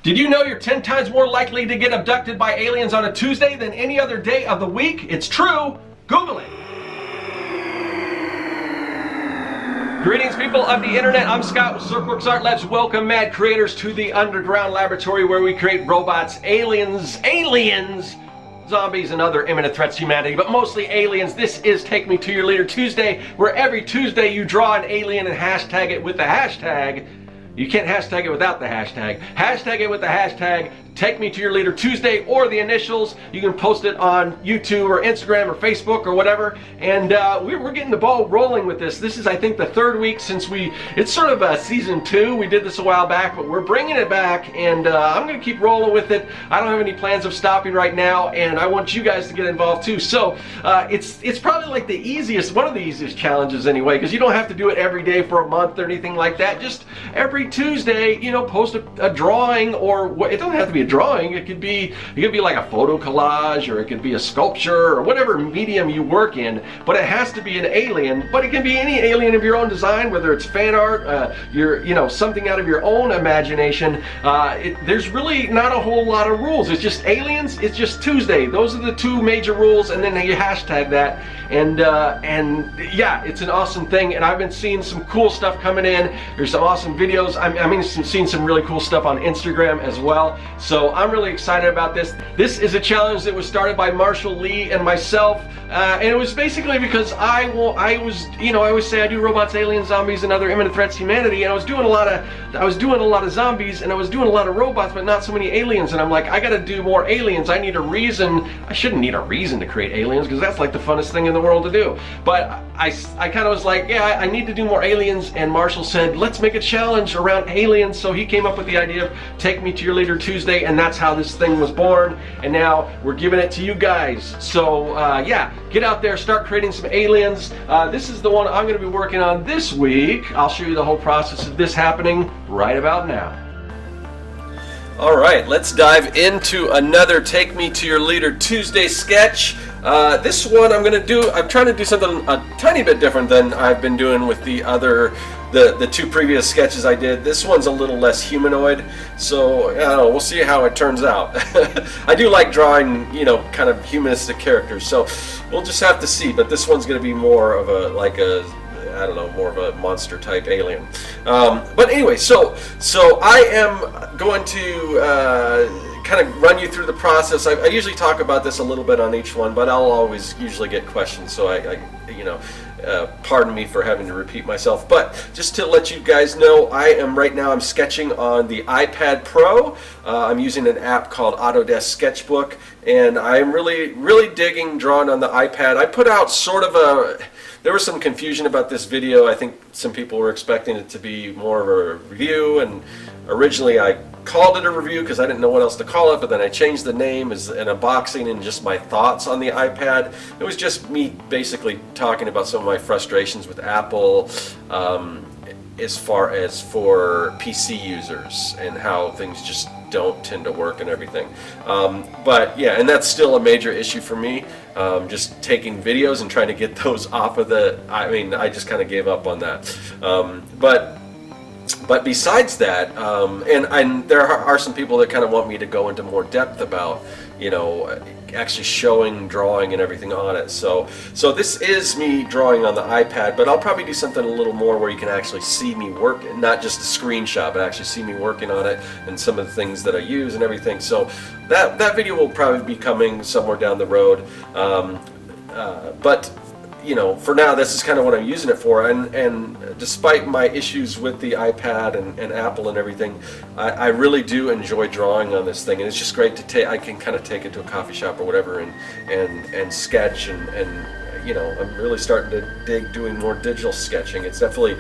Did you know you're 10 times more likely to get abducted by aliens on a Tuesday than any other day of the week? It's true. Google it. Greetings, people of the internet. I'm Scott with Serkworks Art Labs. Welcome, mad creators, to the underground laboratory where we create robots, aliens, zombies, and other imminent threats to humanity, but mostly aliens. This is Take Me to Your Leader Tuesday, where every Tuesday you draw an alien and hashtag it with the hashtag. You can't hashtag it without the hashtag. Hashtag it with the hashtag Take Me to Your Leader Tuesday, or the initials. You can post it on YouTube or Instagram or Facebook or whatever. And we're getting the ball rolling with this. This is, I think, the third week since it's sort of season 2. We did this a while back, but we're bringing it back, and I'm going to keep rolling with it. I don't have any plans of stopping right now, and I want you guys to get involved too. So it's probably like one of the easiest challenges anyway, because you don't have to do it every day for a month or anything like that. Just every Tuesday, you know, post a drawing, or it doesn't have to be a drawing. It could be like a photo collage, or it could be a sculpture, or whatever medium you work in, but it has to be an alien. But it can be any alien of your own design, whether it's fan art, something out of your own imagination. There's really not a whole lot of rules. It's just aliens, it's just Tuesday. Those are the two major rules, and then you hashtag that, and yeah, it's an awesome thing. And I've been seeing some cool stuff coming in. There's some awesome videos. Seeing some really cool stuff on Instagram as well. So I'm really excited about this. This is a challenge that was started by Marshall Lee and myself, and it was basically because I always say I do robots, aliens, zombies, and other imminent threats to humanity, and I was doing a lot of zombies, and I was doing a lot of robots, but not so many aliens. And I'm like, I got to do more aliens. I need a reason. I shouldn't need a reason to create aliens, because that's like the funnest thing in the world to do. But I kind of was like, yeah, I need to do more aliens. And Marshall said, let's make a challenge around aliens. So he came up with the idea of Take Me to Your Leader Tuesday, and that's how this thing was born. And now we're giving it to you guys. So yeah, get out there, start creating some aliens. This is the one I'm going to be working on this week. I'll show you the whole process of this happening right about now. Alright, let's dive into another Take Me to Your Leader Tuesday sketch. This one I'm trying to do something a tiny bit different than I've been doing with the two previous sketches I did. This one's a little less humanoid, so I don't know, we'll see how it turns out. I do like drawing, kind of humanistic characters, so we'll just have to see. But this one's going to be more of more of a monster type alien. But anyway, so I am going to kind of run you through the process. I usually talk about this a little bit on each one, but I'll always usually get questions, so pardon me for having to repeat myself. But just to let you guys know, right now I'm sketching on the iPad Pro. I'm using an app called Autodesk Sketchbook, and I'm really digging drawing on the iPad. I put out there was some confusion about this video. I think some people were expecting it to be more of a review, and originally I called it a review because I didn't know what else to call it, but then I changed the name as an unboxing and just my thoughts on the iPad. It was just me basically talking about some of my frustrations with Apple as far as for PC users and how things just don't tend to work and everything. But yeah, and that's still a major issue for me. Just taking videos and trying to get those off of I just kind of gave up on that. But besides that, and there are some people that kind of want me to go into more depth about, actually showing drawing and everything on it. So this is me drawing on the iPad, but I'll probably do something a little more where you can actually see me work, not just a screenshot, but actually see me working on it and some of the things that I use and everything. So that video will probably be coming somewhere down the road. But for now, this is kind of what I'm using it for, and despite my issues with the iPad and Apple and everything, I really do enjoy drawing on this thing, and it's just great to I can kind of take it to a coffee shop or whatever and sketch, and I'm really starting to dig doing more digital sketching. It's definitely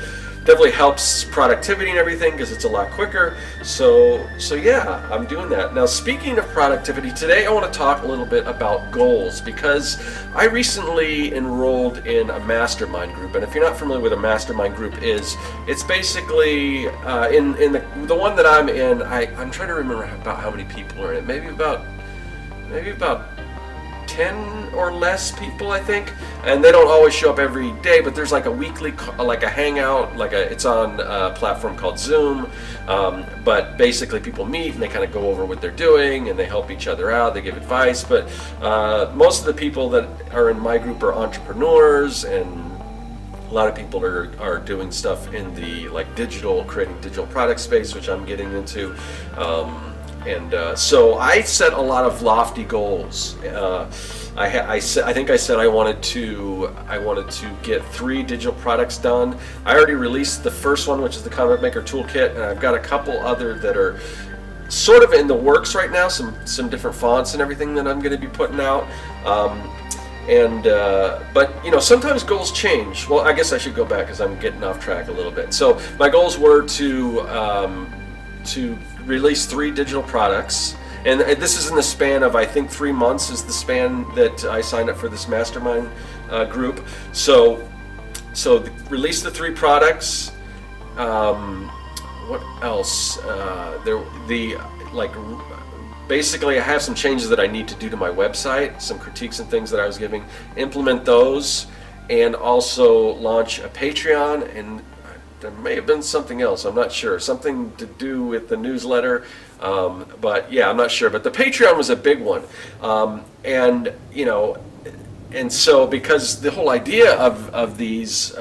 helps productivity and everything because it's a lot quicker. So yeah, I'm doing that. Now, speaking of productivity, today I want to talk a little bit about goals, because I recently enrolled in a mastermind group. And if you're not familiar with a mastermind group, it's basically in the one that I'm in. I'm trying to remember about how many people are in it. Maybe about 10 or less people, I think, and they don't always show up every day, but there's like a weekly, like a hangout, it's on a platform called Zoom, but basically people meet and they kind of go over what they're doing and they help each other out, they give advice, but most of the people that are in my group are entrepreneurs, and a lot of people are doing stuff in the creating digital product space, which I'm getting into. So I set a lot of lofty goals. I think I said I wanted to get 3 digital products done. I already released the first one, which is the Comic Maker Toolkit, and I've got a couple other that are sort of in the works right now. Some different fonts and everything that I'm going to be putting out. But sometimes goals change. Well, I guess I should go back because I'm getting off track a little bit. So my goals were to release 3 digital products, and this is in the span of, I think, 3 months is the span that I signed up for this mastermind group. So release the 3 products. What else? Basically, I have some changes that I need to do to my website, some critiques and things that I was giving, implement those, and also launch a Patreon, and there may have been something else, I'm not sure, something to do with the newsletter, but yeah, I'm not sure, but the Patreon was a big one, and so because the whole idea of these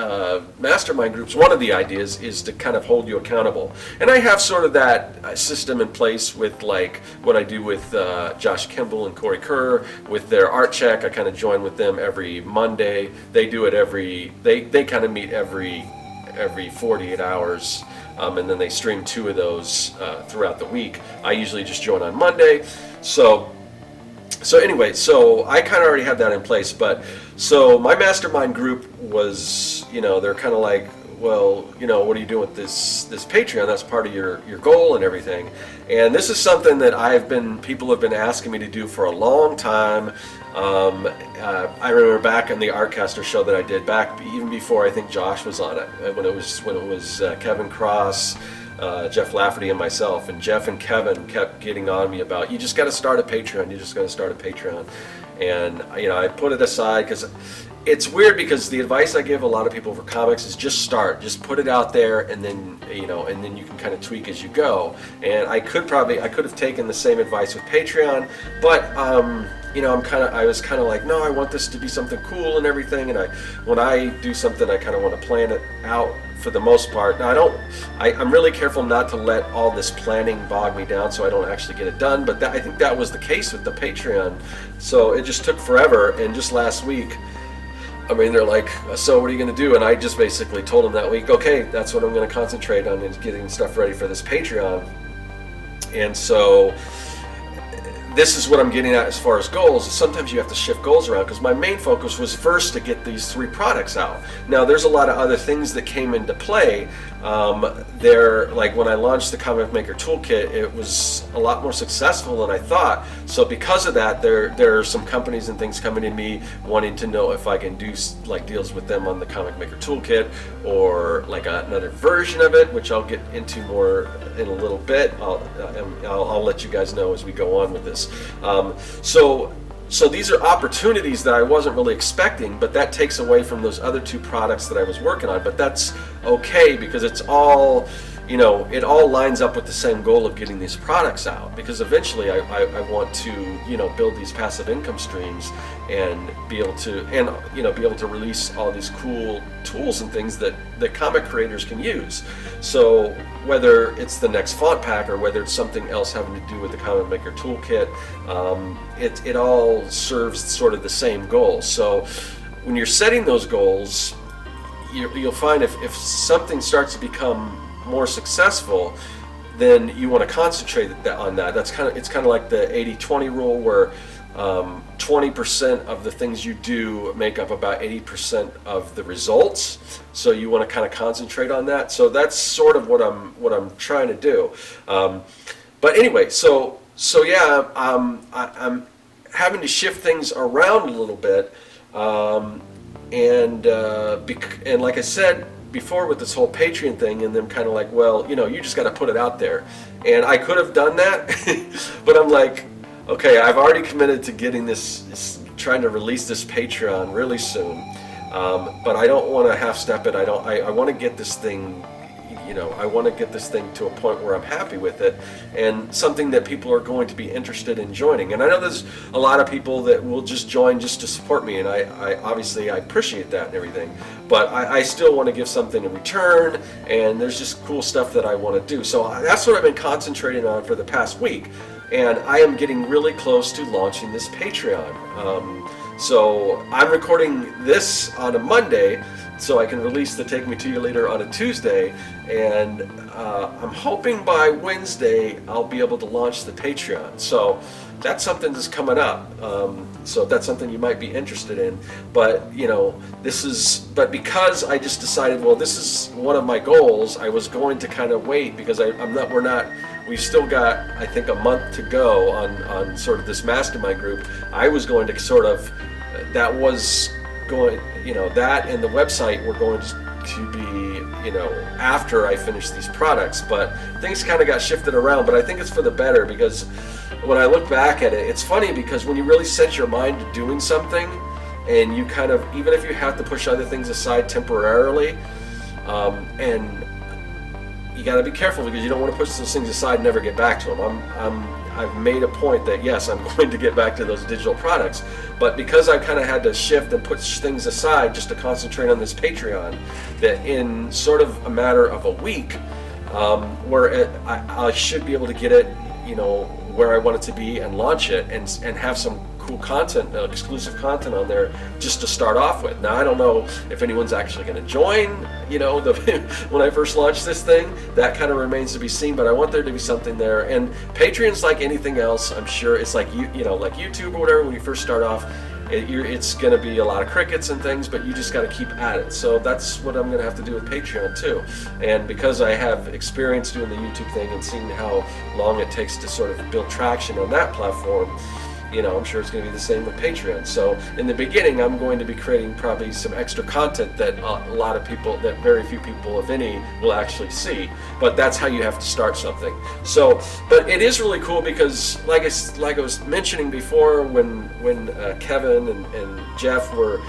mastermind groups, one of the ideas is to kind of hold you accountable, and I have sort of that system in place with what I do with Josh Kimball and Corey Kerr with their art check. I kind of join with them every Monday. They do it they kind of meet every 48 hours, and then they stream 2 of those throughout the week. I usually just join on Monday. So anyway, so I kind of already had that in place, but so my mastermind group was, they're kind of like, well, what are you doing with this Patreon? That's part of your goal and everything. And this is something that people have been asking me to do for a long time. I remember back in the Artcaster show that I did back even before I think Josh was on it, when it was Kevin Cross, Jeff Lafferty, and myself, and Jeff and Kevin kept getting on me about, you just got to start a Patreon, and I put it aside because it's weird, because the advice I give a lot of people for comics is just put it out there, and then you can kind of tweak as you go. And I could have taken the same advice with Patreon, but I was kind of like, no, I want this to be something cool and everything, and when I do something, I kind of want to plan it out for the most part. Now I'm really careful not to let all this planning bog me down so I don't actually get it done, but I think that was the case with the Patreon. So it just took forever, and just last week, they're like, so what are you going to do? And I just basically told them that week, okay, that's what I'm going to concentrate on, is getting stuff ready for this Patreon. And so this is what I'm getting at as far as goals. Sometimes you have to shift goals around, because my main focus was first to get these 3 products out. Now there's a lot of other things that came into play. When I launched the Comic Maker Toolkit, it was a lot more successful than I thought. So because of that, there are some companies and things coming to me wanting to know if I can do deals with them on the Comic Maker Toolkit, or another version of it, which I'll get into more in a little bit. I'll let you guys know as we go on with this. So these are opportunities that I wasn't really expecting, but that takes away from those other 2 products that I was working on. But that's okay, because it's all, it all lines up with the same goal of getting these products out, because eventually I want to, build these passive income streams and be able to release all these cool tools and things that comic creators can use. So whether it's the next font pack, or whether it's something else having to do with the Comic Maker Toolkit, it all serves sort of the same goal. So when you're setting those goals, you'll find if something starts to become more successful, then you want to concentrate on that. It's kind of like the 80-20 rule, where 20% of the things you do make up about 80% of the results. So you want to kind of concentrate on that. So that's sort of what I'm trying to do. But anyway, so yeah, I'm having to shift things around a little bit, and like I said before with this whole Patreon thing, and them kind of like, well, you just got to put it out there. And I could have done that, but I'm like, okay, I've already committed to getting this trying to release this Patreon really soon, but I don't want to half-step it. I want to get this thing, you know, I want to get this thing to a point where I'm happy with it and something that people are going to be interested in joining. And I know there's a lot of people that will just join just to support me, and I obviously I appreciate that and everything, but I still want to give something in return, and there's just cool stuff that I want to do. So that's what I've been concentrating on for the past week, and I am getting really close to launching this Patreon. So I'm recording this on a Monday, so I can release the Take Me To Your Leader on a Tuesday, and I'm hoping by Wednesday I'll be able to launch the Patreon. So that's something that's coming up. So that's something you might be interested in. But you know, but because I just decided, well, this is one of my goals, I was going to kind of wait because we've still got, I think, a month to go on sort of this mastermind group. I was going to sort of, that was going, you know, that and the website were going to be, you know, after I finished these products, but things kind of got shifted around. But I think it's for the better, because when I look back at it, it's funny because when you really set your mind to doing something, and you kind of, even if you have to push other things aside temporarily, and you got to be careful because you don't want to push those things aside and never get back to them. I've made a point that yes, I'm going to get back to those digital products, but because I kind of had to shift and put things aside just to concentrate on this Patreon, that in sort of a matter of a week, where I should be able to get it, you know, where I want it to be and launch it and have some cool content, exclusive content on there just to start off with. Now I don't know if anyone's actually going to join, you know, when I first launched this thing. That kind of remains to be seen, but I want there to be something there. And Patreon's like anything else, I'm sure. It's like you know, like YouTube or whatever. When you first start off, it's going to be a lot of crickets and things, but you just got to keep at it. So that's what I'm going to have to do with Patreon too. And because I have experience doing the YouTube thing and seeing how long it takes to sort of build traction on that platform, you know, I'm sure it's going to be the same with Patreon. So in the beginning, I'm going to be creating probably some extra content that a lot of people, that very few people, if any, will actually see. But that's how you have to start something. So, but it is really cool because, like I was mentioning before, when Kevin and Jeff were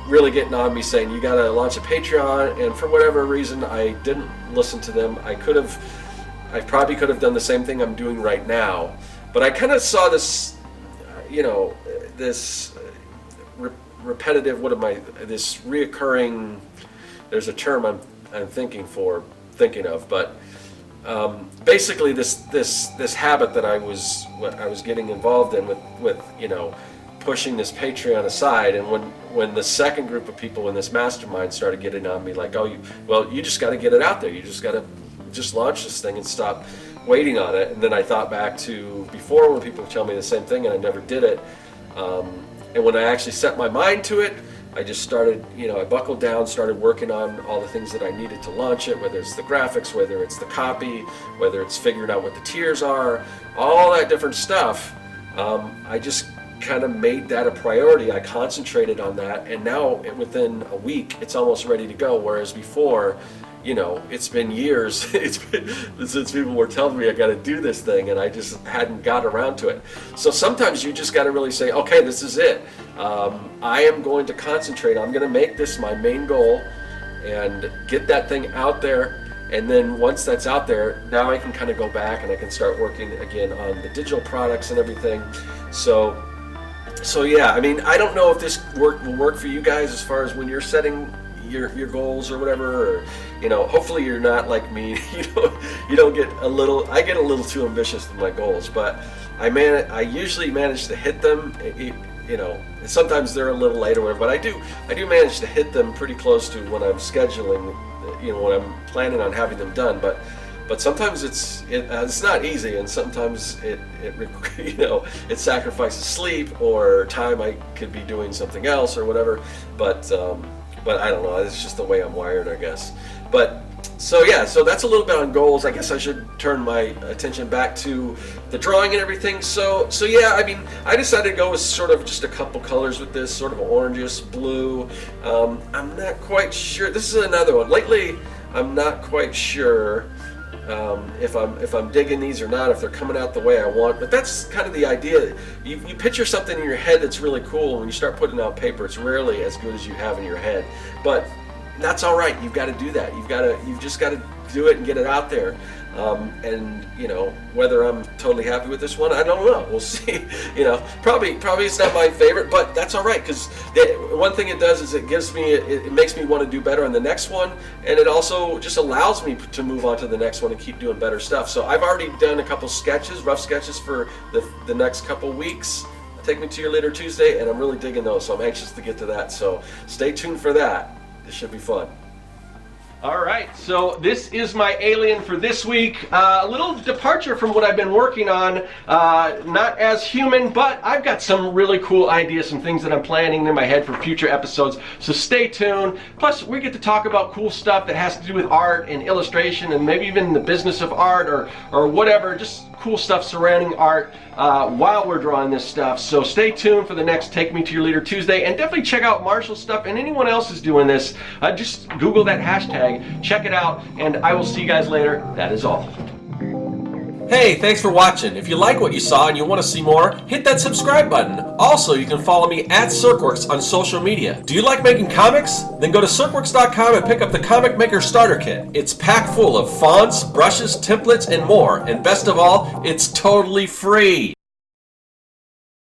really getting on me saying you got to launch a Patreon, and for whatever reason I didn't listen to them. I probably could have done the same thing I'm doing right now, but I kind of saw this, you know, this repetitive, this reoccurring, there's a term I'm thinking of, but basically this habit that I was getting involved in with you know, pushing this Patreon aside. And when the second group of people in this mastermind started getting on me like, oh, you just got to get it out there, you just got to just launch this thing and stop waiting on it. And then I thought back to before when people tell me the same thing and I never did it. And when I actually set my mind to it, I just started, you know, I buckled down, started working on all the things that I needed to launch it, whether it's the graphics, whether it's the copy, whether it's figuring out what the tiers are, all that different stuff. I just kind of made that a priority. I concentrated on that, and now within a week, it's almost ready to go. Whereas before, you know, it's been years since people were telling me I got to do this thing, and I just hadn't got around to it. So sometimes you just got to really say, okay, this is it. I am going to concentrate. I'm going to make this my main goal and get that thing out there. And then once that's out there, now I can kind of go back and I can start working again on the digital products and everything. So yeah, I mean, I don't know if this will work for you guys as far as when you're setting your goals or whatever, or, you know, hopefully you're not like me. You don't get I get a little too ambitious with my goals, but I usually manage to hit them. You know, sometimes they're a little late or whatever, but I do manage to hit them pretty close to when I'm scheduling, you know, when I'm planning on having them done. But sometimes it's not easy, and sometimes it you know, it sacrifices sleep or time I could be doing something else or whatever. But I don't know, it's just the way I'm wired, I guess. But so yeah, so that's a little bit on goals. I guess I should turn my attention back to the drawing and everything. So yeah, I mean, I decided to go with sort of just a couple colors with this, sort of orangish blue. I'm not quite sure. This is another one. Lately, I'm not quite sure if I'm digging these or not, if they're coming out the way I want. But that's kind of the idea. You picture something in your head that's really cool, and when you start putting it on paper, it's rarely as good as you have in your head. But that's all right. You've got to do that. You've just got to do it and get it out there. And you know, whether I'm totally happy with this one, I don't know. We'll see. You know, probably it's not my favorite, but that's all right, because one thing it does is it gives me, it makes me want to do better on the next one, and it also just allows me to move on to the next one and keep doing better stuff. So I've already done a couple sketches, rough sketches for the next couple weeks. Take Me to Your Later Tuesday, and I'm really digging those, so I'm anxious to get to that. So stay tuned for that. It should be fun. All right, so this is my alien for this week. A little departure from what I've been working on. Not as human, but I've got some really cool ideas, some things that I'm planning in my head for future episodes. So stay tuned. Plus, we get to talk about cool stuff that has to do with art and illustration, and maybe even the business of art or whatever. Just cool stuff surrounding art while we're drawing this stuff. So stay tuned for the next Take Me to Your Leader Tuesday, and definitely check out Marshall's stuff and anyone else is doing this. Just Google that hashtag, check it out, and I will see you guys later. That is all. Hey, thanks for watching. If you like what you saw and you want to see more, hit that subscribe button. Also, you can follow me at Serkworks on social media. Do you like making comics? Then go to Serkworks.com and pick up the Comic Maker Starter Kit. It's packed full of fonts, brushes, templates, and more. And best of all, it's totally free.